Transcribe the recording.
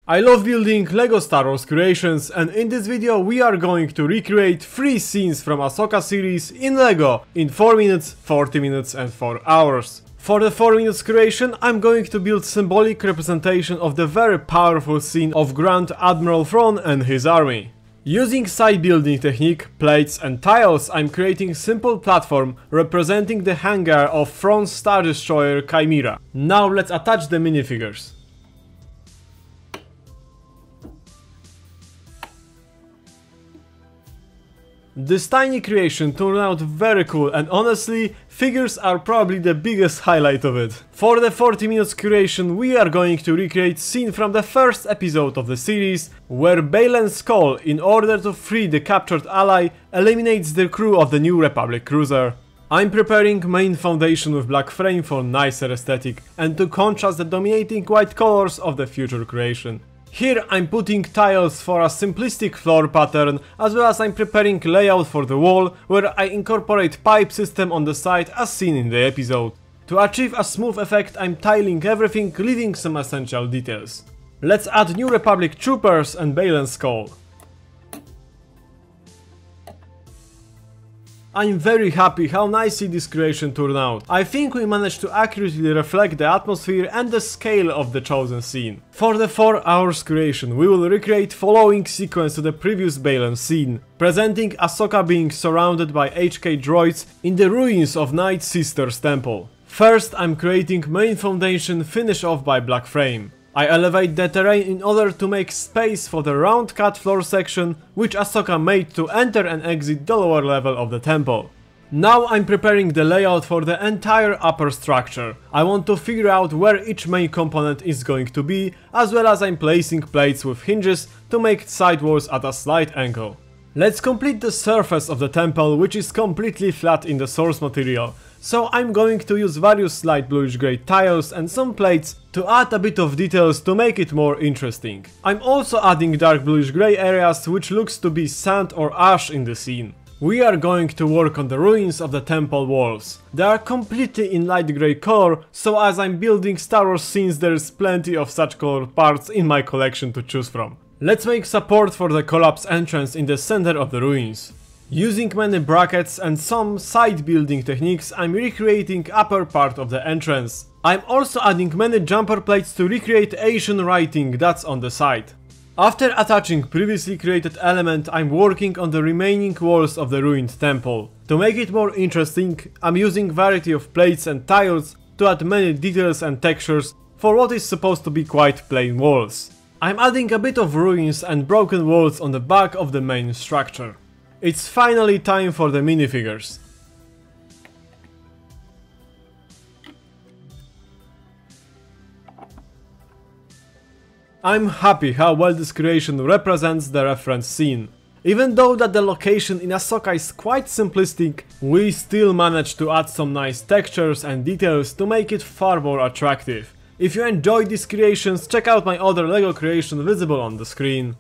I love building LEGO Star Wars creations, and in this video we are going to recreate 3 scenes from Ahsoka series in LEGO in 4 minutes, 40 minutes and 4 hours. For the 4 minutes creation I'm going to build symbolic representation of the very powerful scene of Grand Admiral Thrawn and his army. Using side building technique, plates and tiles, I'm creating simple platform representing the hangar of Thrawn's Star Destroyer Chimera. Now let's attach the minifigures. This tiny creation turned out very cool, and honestly, figures are probably the biggest highlight of it. For the 40 minutes creation we are going to recreate scene from the first episode of the series, where Baylan Skoll, in order to free the captured ally, eliminates the crew of the New Republic cruiser. I'm preparing main foundation with black frame for nicer aesthetic and to contrast the dominating white colors of the future creation. Here I'm putting tiles for a simplistic floor pattern, as well as I'm preparing layout for the wall, where I incorporate pipe system on the side as seen in the episode. To achieve a smooth effect I'm tiling everything, leaving some essential details. Let's add New Republic troopers and Baylan Skoll. I'm very happy how nicely this creation turned out. I think we managed to accurately reflect the atmosphere and the scale of the chosen scene. For the 4 hours creation we will recreate following sequence to the previous Baylan scene, presenting Ahsoka being surrounded by HK droids in the ruins of Nightsisters Temple. First I'm creating main foundation, finish off by black frame. I elevate the terrain in order to make space for the round cut floor section, which Ahsoka made to enter and exit the lower level of the temple. Now I'm preparing the layout for the entire upper structure. I want to figure out where each main component is going to be, as well as I'm placing plates with hinges to make side walls at a slight angle. Let's complete the surface of the temple, which is completely flat in the source material. So I'm going to use various light bluish grey tiles and some plates to add a bit of details to make it more interesting. I'm also adding dark bluish grey areas, which looks to be sand or ash in the scene. We are going to work on the ruins of the temple walls. They are completely in light grey color, so as I'm building Star Wars scenes there is plenty of such colored parts in my collection to choose from. Let's make support for the collapse entrance in the center of the ruins. Using many brackets and some side building techniques, I'm recreating upper part of the entrance. I'm also adding many jumper plates to recreate Asian writing that's on the side. After attaching previously created element, I'm working on the remaining walls of the ruined temple. To make it more interesting, I'm using variety of plates and tiles to add many details and textures for what is supposed to be quite plain walls. I'm adding a bit of ruins and broken walls on the back of the main structure. It's finally time for the minifigures. I'm happy how well this creation represents the reference scene. Even though that the location in Ahsoka is quite simplistic, we still managed to add some nice textures and details to make it far more attractive. If you enjoyed these creations, check out my other LEGO creation visible on the screen.